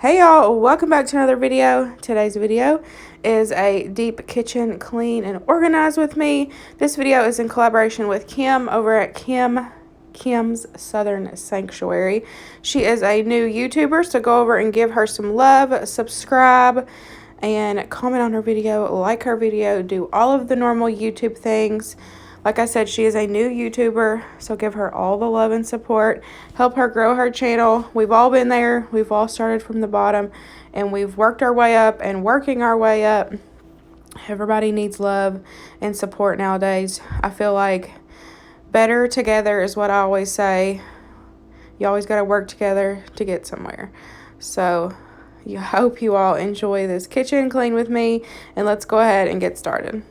Hey y'all, welcome back to another video. Today's video is a deep kitchen clean and organize with me. This video is in collaboration with Kim over at Kim's Southern Sanctuary. She is a new YouTuber, so go over and give her some love, subscribe, and comment on her video, like her video, do all of the normal YouTube things. Like I said, she is a new YouTuber, so give her all the love and support. Help her grow her channel. We've all been there. We've all started from the bottom, and we've worked our way up and working our way up. Everybody needs love and support nowadays. I feel like better together is what I always say. You always got to work together to get somewhere. So I hope you all enjoy this kitchen clean with me, and let's go ahead and get started.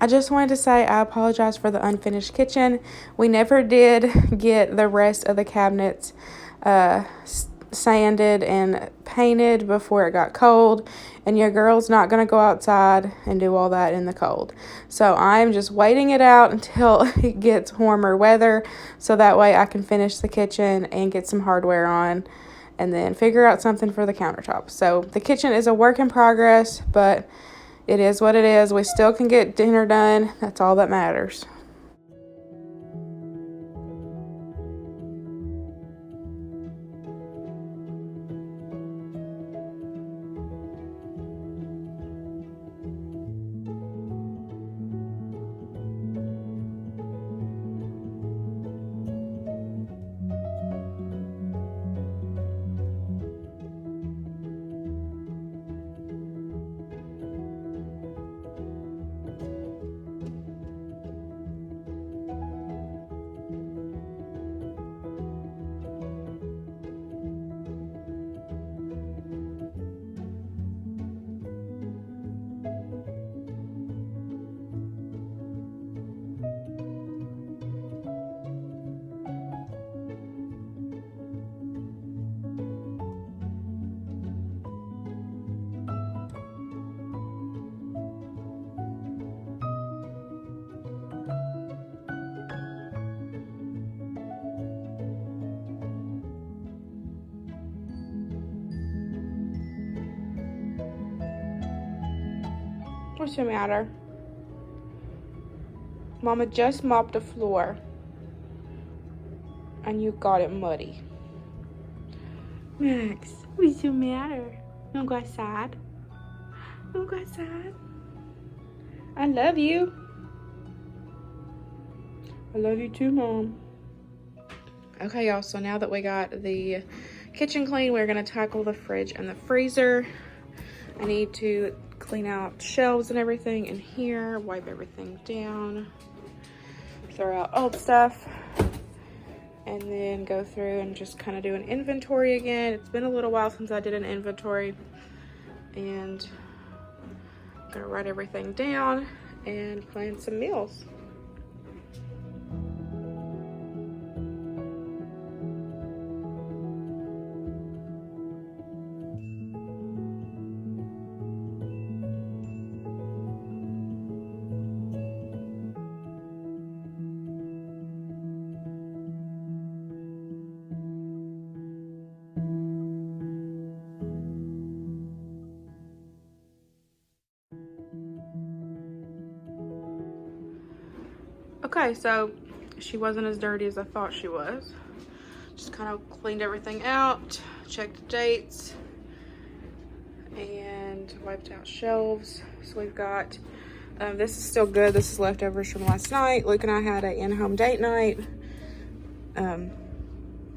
I just wanted to say I apologize for the unfinished kitchen. We never did get the rest of the cabinets sanded and painted before it got cold, and your girl's not going to go outside and do all that in the cold. So I'm just waiting it out until it gets warmer weather, so that way I can finish the kitchen and get some hardware on and then figure out something for the countertop. So the kitchen is a work in progress, but it is what it is. We still can get dinner done. That's all that matters. What's the matter? Mama just mopped the floor and you got it muddy. Max, what's the matter? You don't go outside? You don't go outside? I love you. I love you too, Mom. Okay, y'all, so now that we got the kitchen clean, we're gonna tackle the fridge and the freezer. I need to clean out shelves and everything in here, wipe everything down, throw out old stuff, and then go through and just kind of do an inventory again. It's been a little while since I did an inventory, and I'm gonna write everything down and plan some meals. Okay, so she wasn't as dirty as I thought she was. Just kind of cleaned everything out, checked dates, and wiped out shelves. So we've got, this is still good. This is leftovers from last night. Luke and I had an in-home date night. And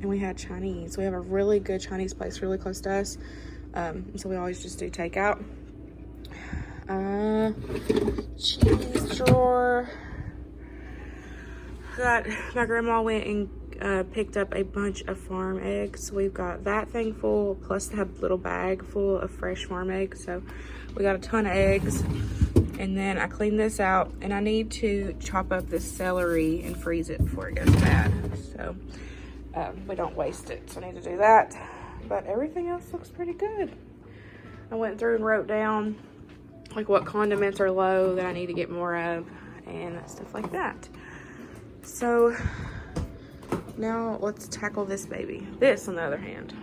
we had Chinese. We have a really good Chinese place really close to us. So we always just do takeout. Cheese drawer. My grandma went and picked up a bunch of farm eggs. We've got that thing full, plus they have a little bag full of fresh farm eggs. So we got a ton of eggs. And then I cleaned this out, and I need to chop up this celery and freeze it before it goes bad. So we don't waste it, so I need to do that. But everything else looks pretty good. I went through and wrote down like what condiments are low that I need to get more of and stuff like that. So now let's tackle this baby. This, on the other hand,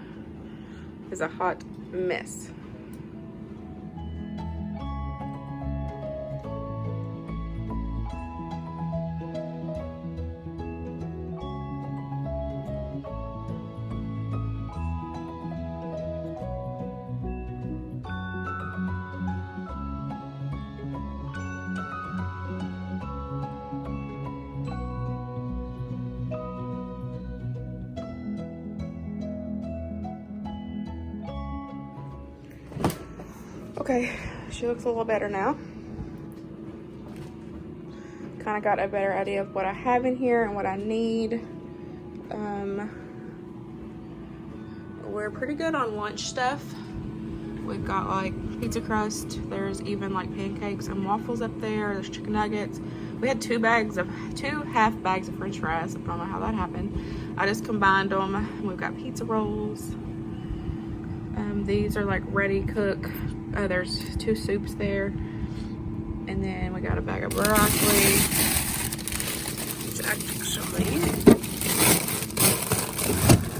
is a hot mess. Okay, she looks a little better now. Kind of got a better idea of what I have in here and what I need. We're pretty good on lunch stuff. We've got like pizza crust. There's even like pancakes and waffles up there. There's chicken nuggets. We had two half bags of French fries. I don't know how that happened. I just combined them. We've got pizza rolls. These are like ready cook. There's 2 soups there. And then we got a bag of broccoli. Which actually,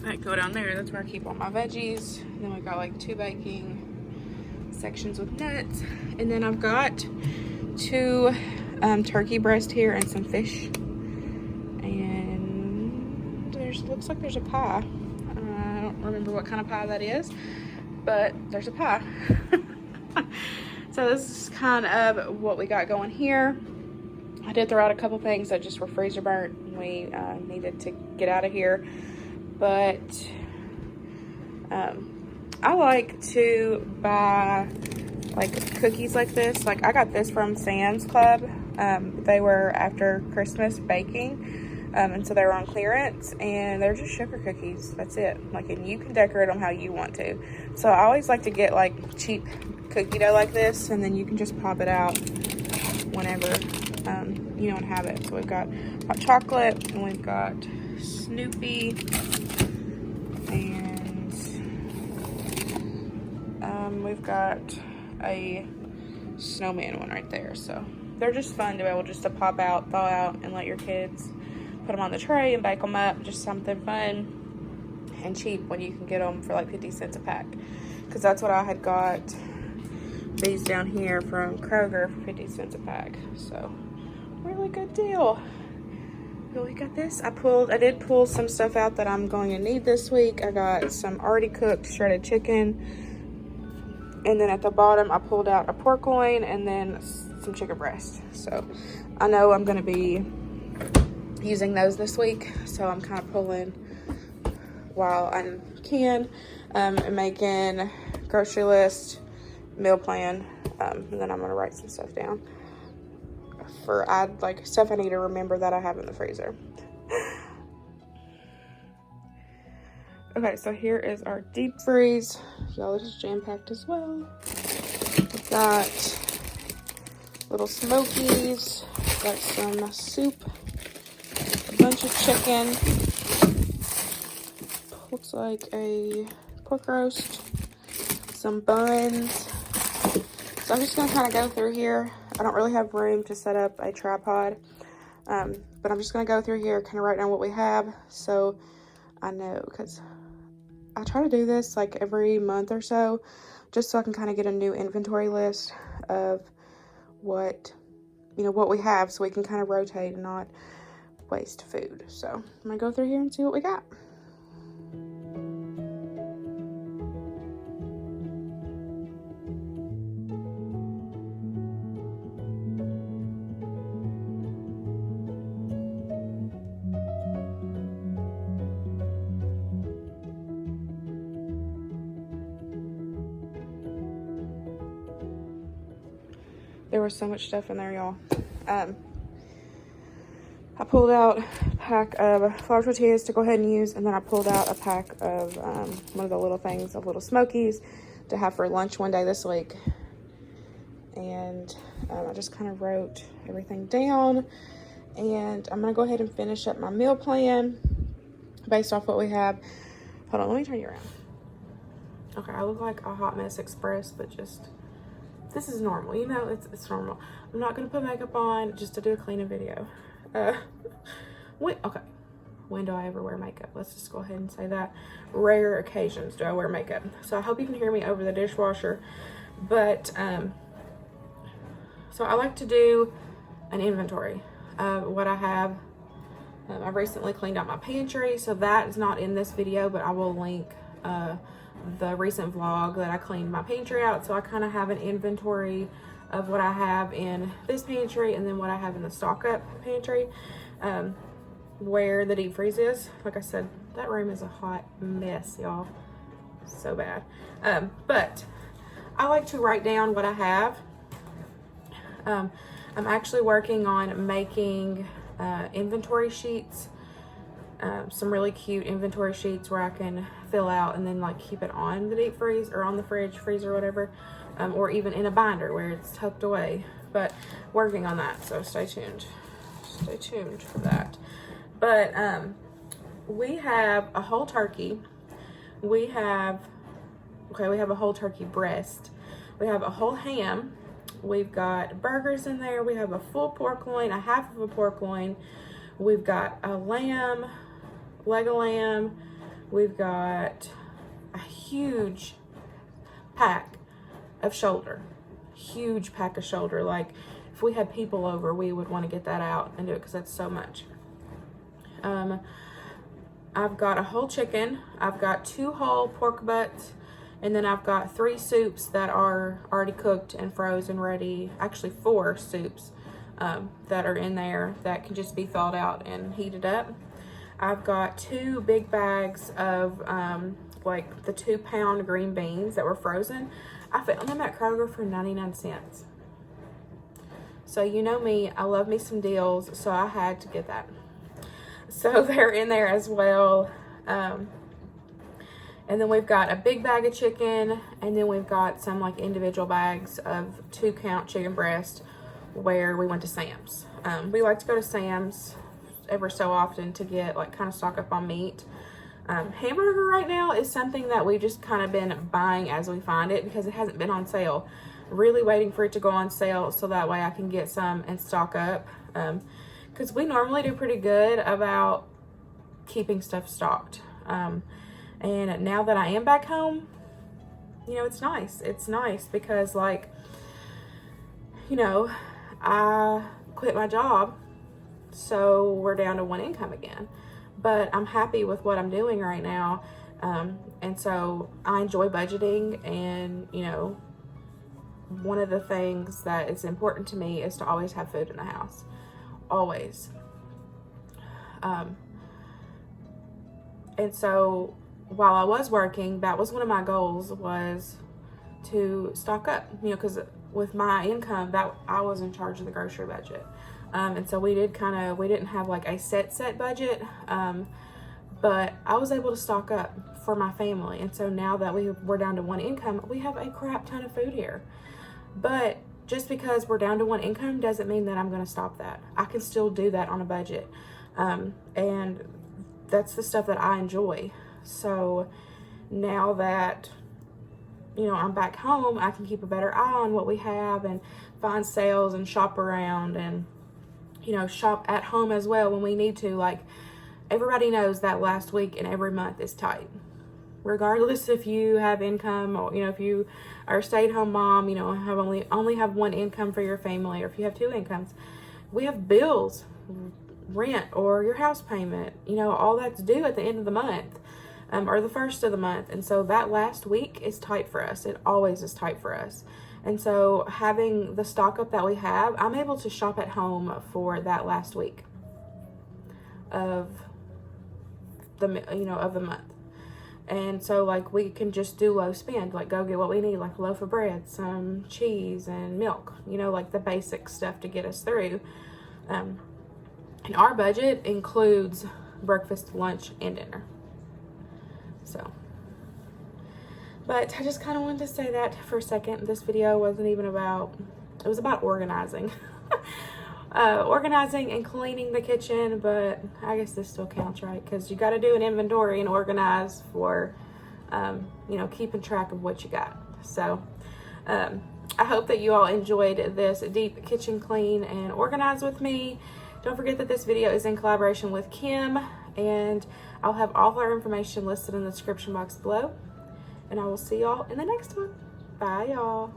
that go down there. That's where I keep all my veggies. And then we got like 2 baking sections with nuts. And then I've got 2 turkey breast here and some fish. And looks like there's a pie. I don't remember what kind of pie that is, but there's a pie. So this is kind of what we got going here. I did throw out a couple things that just were freezer burnt and we needed to get out of here. But I like to buy like cookies like this. Like I got this from Sam's Club. They were after Christmas baking. And so they were on clearance, and they're just sugar cookies. That's it. Like, and you can decorate them how you want to. So I always like to get like cheap cookie dough like this, and then you can just pop it out whenever you don't have it. So we've got hot chocolate, and we've got Snoopy, and we've got a snowman one right there. So they're just fun to be able just to pop out, thaw out, and let your kids put them on the tray and bake them up. Just something fun and cheap when you can get them for like 50 cents a pack. Because that's what I had got these down here from Kroger for 50 cents a pack. So really good deal. But we got this. I did pull some stuff out that I'm going to need this week. I got some already cooked shredded chicken. And then at the bottom I pulled out a pork loin and then some chicken breast. So I know I'm going to be using those this week, so I'm kind of pulling while I can, and making grocery list, meal plan, and then I'm gonna write some stuff down for like stuff I need to remember that I have in the freezer. Okay, so here is our deep freeze. Y'all, this is jam-packed as well. We've got little smokies, got some soup, bunch of chicken, looks like a pork roast, some buns. So I'm just gonna kind of go through here. I don't really have room to set up a tripod, but I'm just gonna go through here, kind of write down what we have, so I know, because I try to do this like every month or so, just so I can kind of get a new inventory list of what we have, so we can kind of rotate and not waste food. So I'm gonna go through here and see what we got. There was so much stuff in there, y'all. I pulled out a pack of flour tortillas to go ahead and use, and then I pulled out a pack of one of the little things of Little Smokies to have for lunch one day this week. And I just kind of wrote everything down, and I'm gonna go ahead and finish up my meal plan based off what we have. Hold on, let me turn you around. Okay, I look like a hot mess express, but just, this is normal, you know, it's normal. I'm not gonna put makeup on just to do a cleaning video. Okay, when do I ever wear makeup? Let's just go ahead and say that. Rare occasions do I wear makeup. So I hope you can hear me over the dishwasher. But, so I like to do an inventory of what I have. I've recently cleaned out my pantry, so that is not in this video, but I will link the recent vlog that I cleaned my pantry out. So I kind of have an inventory of what I have in this pantry and then what I have in the stock up pantry, where the deep freeze is. Like I said, that room is a hot mess, y'all. So bad. But I like to write down what I have. I'm actually working on making inventory sheets, some really cute inventory sheets where I can fill out and then like keep it on the deep freeze or on the fridge, freezer, whatever, or even in a binder where it's tucked away. But working on that, so stay tuned. Stay tuned for that. But we have a whole turkey. We have a whole turkey breast. We have a whole ham. We've got burgers in there. We have a full pork loin, a half of a pork loin. We've got a lamb, leg of lamb. We've got a huge pack of shoulder. Huge pack of shoulder. Like, if we had people over, we would want to get that out and do it because that's so much. I've got a whole chicken. I've got 2 whole pork butts. And then I've got 3 soups that are already cooked and frozen ready. Actually 4 soups that are in there that can just be thawed out and heated up. I've got 2 big bags of like the 2-pound green beans that were frozen. I found them at Kroger for 99 cents. So you know me, I love me some deals, so I had to get that. So they're in there as well. And then we've got a big bag of chicken, and then we've got some like individual bags of 2-count chicken breast where we went to Sam's. We like to go to Sam's ever so often to get like kind of stock up on meat. Hamburger right now is something that we've just kind of been buying as we find it because it hasn't been on sale. Really waiting for it to go on sale so that way I can get some and stock up. Because we normally do pretty good about keeping stuff stocked. And now that I am back home, you know, it's nice. It's nice because, like, you know, I quit my job, so we're down to 1 income again. But I'm happy with what I'm doing right now. And so I enjoy budgeting, and, you know, one of the things that is important to me is to always have food in the house. Always. And so while I was working, that was one of my goals, was to stock up, you know, because with my income, that I was in charge of the grocery budget. And so we didn't have like a set budget, but I was able to stock up for my family. And so now that we're down to 1 income, we have a crap ton of food here. But just because we're down to 1 income doesn't mean that I'm going to stop that. I can still do that on a budget. And that's the stuff that I enjoy. So now that, you know, I'm back home, I can keep a better eye on what we have and find sales and shop around and, you know, shop at home as well when we need to. Like, everybody knows that last week and every month is tight. Regardless if you have income or, you know, if you are a stay-at-home mom, you know, have only have 1 income for your family, or if you have 2 incomes. We have bills rent or your house payment. You know, all that's due at the end of the month, or the first of the month. And so that last week is tight for us. It always is tight for us. And so having the stock up that we have, I'm able to shop at home for that last week of the, you know, of the month. And so, like, we can just do low spend, like go get what we need, like a loaf of bread, some cheese, and milk, you know, like the basic stuff to get us through. And our budget includes breakfast, lunch, and dinner. So, but I just kind of wanted to say that for a second. This video wasn't even about, it was about organizing. Organizing and cleaning the kitchen, but I guess this still counts, right? Because you got to do an inventory and organize for, you know, keeping track of what you got. So, I hope that you all enjoyed this deep kitchen clean and organize with me. Don't forget that this video is in collaboration with Kim, and I'll have all of our information listed in the description box below. And I will see y'all in the next one. Bye, y'all.